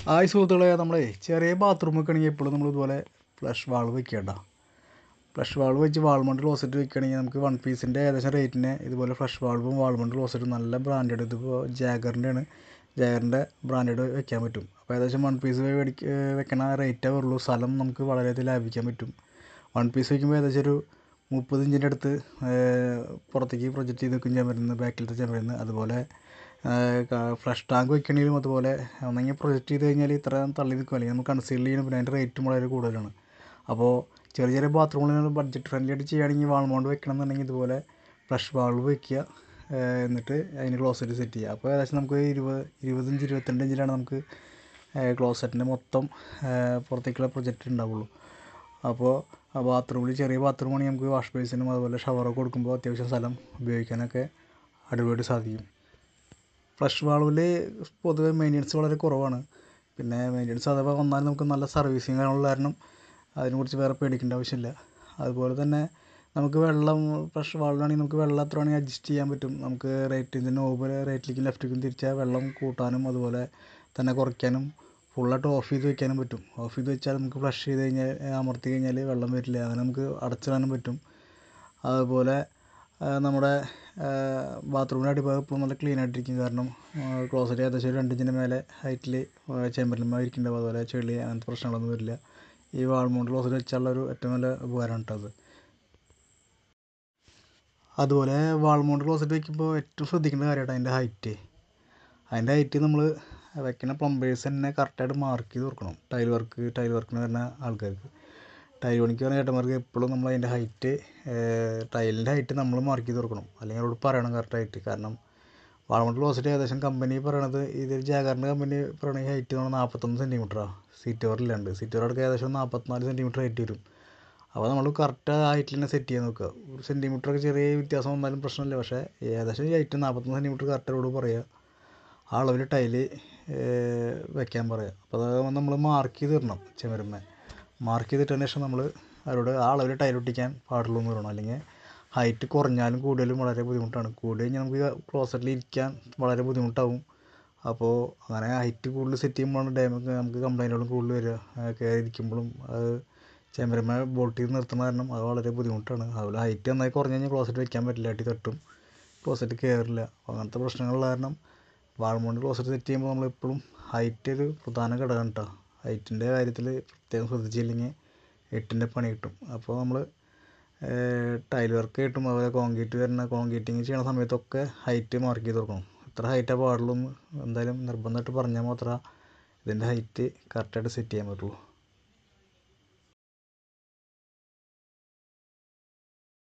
സുഹൃത്തുക്കളെ, നമ്മളെ ചെറിയ ബാത്റൂം വെക്കണമെങ്കിൽ എപ്പോഴും നമ്മൾ ഇതുപോലെ ഫ്ലഷ് വാൾവ് വെക്കേണ്ട. ഫ്ലഷ് വാൾവ് വെച്ച് വാൾമണ്ട് ക്ലോസറ്റ് വെക്കുകയാണെങ്കിൽ നമുക്ക് വൺ പീസിൻ്റെ ഏകദേശം റേറ്റിന് ഇതുപോലെ ഫ്ലഷ് വാൾവും വാൾമണ്ട് ക്ലോസറ്റും നല്ല ബ്രാൻഡഡ്, ഇതിപ്പോൾ ജാഗറിൻ്റെ ബ്രാൻഡഡ് വെക്കാൻ പറ്റും. അപ്പോൾ ഏകദേശം വൺ പീസ് വെക്കണ റേറ്റേ വരുള്ളൂ. സ്ഥലം നമുക്ക് വളരെയധികം ലാഭിക്കാൻ പറ്റും. വൺ പീസ് വയ്ക്കുമ്പോൾ ഏകദേശം ഒരു 30 ഇഞ്ചിൻ്റെ അടുത്ത് പുറത്തേക്ക് പ്രൊജക്റ്റ് ചെയ്ത് വെക്കും ചുമരുന്ന്, ബാക്കിലത്തെ ചുമരുന്ന്. അതുപോലെ ഫ്ലഷ് ടാങ്ക് വെക്കണമെങ്കിലും അതുപോലെ ഒന്നെങ്കിൽ പ്രൊജക്റ്റ് ചെയ്ത് കഴിഞ്ഞാൽ ഇത്ര തള്ളി നിൽക്കും, അല്ലെങ്കിൽ നമുക്ക് കൺസീൽ ചെയ്യണം. പിന്നെ അതിൻ്റെ റേറ്റും വളരെ കൂടുതലാണ്. അപ്പോൾ ചെറിയ ചെറിയ ബാത്റൂമുകൾ ബഡ്ജറ്റ് ഫ്രണ്ട്ലി ആയിട്ട് ചെയ്യുകയാണെങ്കിൽ വാൾ മൗണ്ട് വെക്കണം എന്നുണ്ടെങ്കിൽ ഇതുപോലെ ഫ്ലഷ് വാൾവ് വെക്കുക, എന്നിട്ട് അതിന് ക്ലോസറ്റ് സെറ്റ് ചെയ്യുക. അപ്പോൾ ഏകദേശം നമുക്ക് 20 ഇഞ്ച് 22 ഇഞ്ചിലാണ് നമുക്ക് ക്ലോസറ്റിൻ്റെ മൊത്തം പുറത്തേക്കുള്ള പ്രൊജക്റ്റ് ഉണ്ടാവുള്ളൂ. അപ്പോൾ ബാത്റൂമിൽ ചെറിയ ബാത്റൂമാണെങ്കിൽ നമുക്ക് വാഷ് ബേസിനും അതുപോലെ ഷവറൊക്കെ കൊടുക്കുമ്പോൾ അത്യാവശ്യം സ്ഥലം ഉപയോഗിക്കാനൊക്കെ അടിപൊളിയായിട്ട് സാധിക്കും. ഫ്ലഷ് വാൾവിൽ പൊതുവെ മെയിൻ്റനൻസ് വളരെ കുറവാണ്. പിന്നെ മെയിൻ്റനൻസ് അഥവാ വന്നാൽ നമുക്ക് നല്ല സർവീസിങ് ഉള്ള കാരണം അതിനെക്കുറിച്ച് വേറെ പേടിക്കേണ്ട ആവശ്യമില്ല. അതുപോലെ തന്നെ നമുക്ക് വെള്ളം ഫ്ലഷ് വാൾവിലാണെങ്കിൽ നമുക്ക് വെള്ളം എത്ര വേണമെങ്കിൽ അഡ്ജസ്റ്റ് ചെയ്യാൻ പറ്റും. നമുക്ക് റേറ്റിൻ്റെ നോബ് റൈറ്റിലേക്കും ലെഫ്റ്റിലേക്കും തിരിച്ചാൽ വെള്ളം കൂട്ടാനും അതുപോലെ തന്നെ കുറയ്ക്കാനും ഫുള്ളായിട്ട് ഓഫ് ചെയ്ത് വെക്കാനും പറ്റും. ഓഫ് ചെയ്ത് വെച്ചാൽ നമുക്ക് ഫ്ലഷ് ചെയ്ത് കഴിഞ്ഞാൽ അമർത്തി കഴിഞ്ഞാൽ വെള്ളം വരില്ല, അങ്ങനെ നമുക്ക് അടച്ചിടാനും പറ്റും. അതുപോലെ നമ്മുടെ ബാത്റൂമിൻ്റെ അടിഭാഗം എപ്പോഴും നല്ല ക്ലീൻ ആയിട്ടിരിക്കും. കാരണം ക്ലോസറ്റ് ഏകദേശം 2 ഇഞ്ചിൻ്റെ മേലെ ഹൈറ്റിൽ ചേമ്പറിന്മേൽ ഇരിക്കുന്നുണ്ടാവും. അതുപോലെ ചെളി അങ്ങനത്തെ പ്രശ്നങ്ങളൊന്നും വരില്ല. ഈ വാൾ മൗണ്ട് ക്ലോസറ്റ് വെച്ചാലുള്ള ഒരു ഏറ്റവും നല്ല ഉപകാരമാണ് കേട്ടോ അത്. അതുപോലെ വാൾ മൗണ്ട് ക്ലോസറ്റ് വയ്ക്കുമ്പോൾ ഏറ്റവും ശ്രദ്ധിക്കേണ്ട കാര്യമായിട്ട് അതിൻ്റെ ഹൈറ്റ് നമ്മൾ വെക്കുന്ന പ്ലംബേഴ്സ് തന്നെ കറക്റ്റായിട്ട് മാർക്ക് ചെയ്ത് കൊടുക്കണം. ടൈൽ വർക്കിന് വരുന്ന ആൾക്കാർക്ക്, ടൈൽ പണിക്ക് വരുന്ന ചേട്ടന്മാർക്ക് എപ്പോഴും നമ്മൾ അതിൻ്റെ ഹൈറ്റ്, ടൈലിൻ്റെ ഹൈറ്റ് നമ്മൾ മാർക്ക് ചെയ്ത് കൊടുക്കണം. അല്ലെങ്കിൽ അവരോട് പറയണം കറക്റ്റായിട്ട്. കാരണം വാൾമൗണ്ട് ക്ലോസറ്റ് ഏകദേശം കമ്പനി പറയണത്, ഇത് ജാഗറിൻ്റെ കമ്പനി പറയണ ഹൈറ്റ് 41 സെൻറ്റിമീറ്ററാണ്. സീറ്റ് കവറില്ലാണ്ട് സീറ്റ് കവർ അടക്കം ഏകദേശം 44 സെൻറ്റിമീറ്റർ ഹൈറ്റ് വരും. അപ്പോൾ നമ്മൾ കറക്റ്റ് ആ ഹൈറ്റിൽ തന്നെ സെറ്റ് ചെയ്യാൻ നോക്കുക. ഒരു സെൻറ്റിമീറ്ററൊക്കെ ചെറിയ വ്യത്യാസം വന്നാലും പ്രശ്നമില്ല. പക്ഷേ ഏകദേശം ഈ ഹൈറ്റ് 41 സെൻറ്റിമീറ്റർ കറക്റ്റോട് പറയുക, ആ അളവിൽ ടൈല് വെക്കാൻ പറയുക. അപ്പോൾ അത് നമ്മൾ മാർക്ക് ചെയ്ത് തരണം. ചുമരുമ്മേ മാർക്ക് ചെയ്തിട്ടതിന് ശേഷം നമ്മൾ അവരോട് ആ അളവിൽ ടൈൽ ഒട്ടിക്കാൻ പാടുള്ളൂ എന്ന് പറയണം. അല്ലെങ്കിൽ ഹൈറ്റ് കുറഞ്ഞാലും കൂടുതലും വളരെ ബുദ്ധിമുട്ടാണ്. കൂടി കഴിഞ്ഞാൽ നമുക്ക് ക്ലോസറ്റിൽ ഇരിക്കാൻ വളരെ ബുദ്ധിമുട്ടാവും. അപ്പോൾ അങ്ങനെ ഹൈറ്റ് കൂടുതൽ സെറ്റ് ചെയ്യുമ്പോഴാണ് നമുക്ക് കംപ്ലൈൻറ്റുകളും കൂടുതൽ വരിക. കയറി ഇരിക്കുമ്പോഴും അത് ചേമ്പരമ്മ ബോൾട്ട് ചെയ്ത് നിർത്തുന്ന കാരണം അത് വളരെ ബുദ്ധിമുട്ടാണ്. അതുപോലെ ഹൈറ്റ് നന്നായി കുറഞ്ഞ് കഴിഞ്ഞാൽ ക്ലോസറ്റ് വെക്കാൻ പറ്റില്ല, അടി തട്ടും, ക്ലോസറ്റ് കയറില്ല. അങ്ങനത്തെ പ്രശ്നങ്ങളുള്ള കാരണം വാൾ മൗണ്ട് ക്ലോസറ്റ് സെറ്റ് ചെയ്യുമ്പോൾ നമ്മളെപ്പോഴും ഹൈറ്റ് ഒരു പ്രധാന ഘടകമാണ് കേട്ടോ. ഹൈറ്റിൻ്റെ കാര്യത്തിൽ പ്രത്യേകം ശ്രദ്ധിച്ചില്ലെങ്കിൽ എട്ടിൻ്റെ പണി കിട്ടും. അപ്പോൾ നമ്മൾ ടൈൽ വർക്ക് കിട്ടും, അതുപോലെ കോൺക്രീറ്റിങ് ചെയ്യണ സമയത്തൊക്കെ ഹൈറ്റ് മാർക്ക് ചെയ്ത് കൊടുക്കണം. എത്ര ഹൈറ്റാണ് പാടുള്ളൂ എന്ന് എന്തായാലും നിർബന്ധമായിട്ട് പറഞ്ഞാൽ മാത്രമേ ഇതിൻ്റെ ഹൈറ്റ് കറക്റ്റായിട്ട് സെറ്റ് ചെയ്യാൻ പറ്റുള്ളൂ.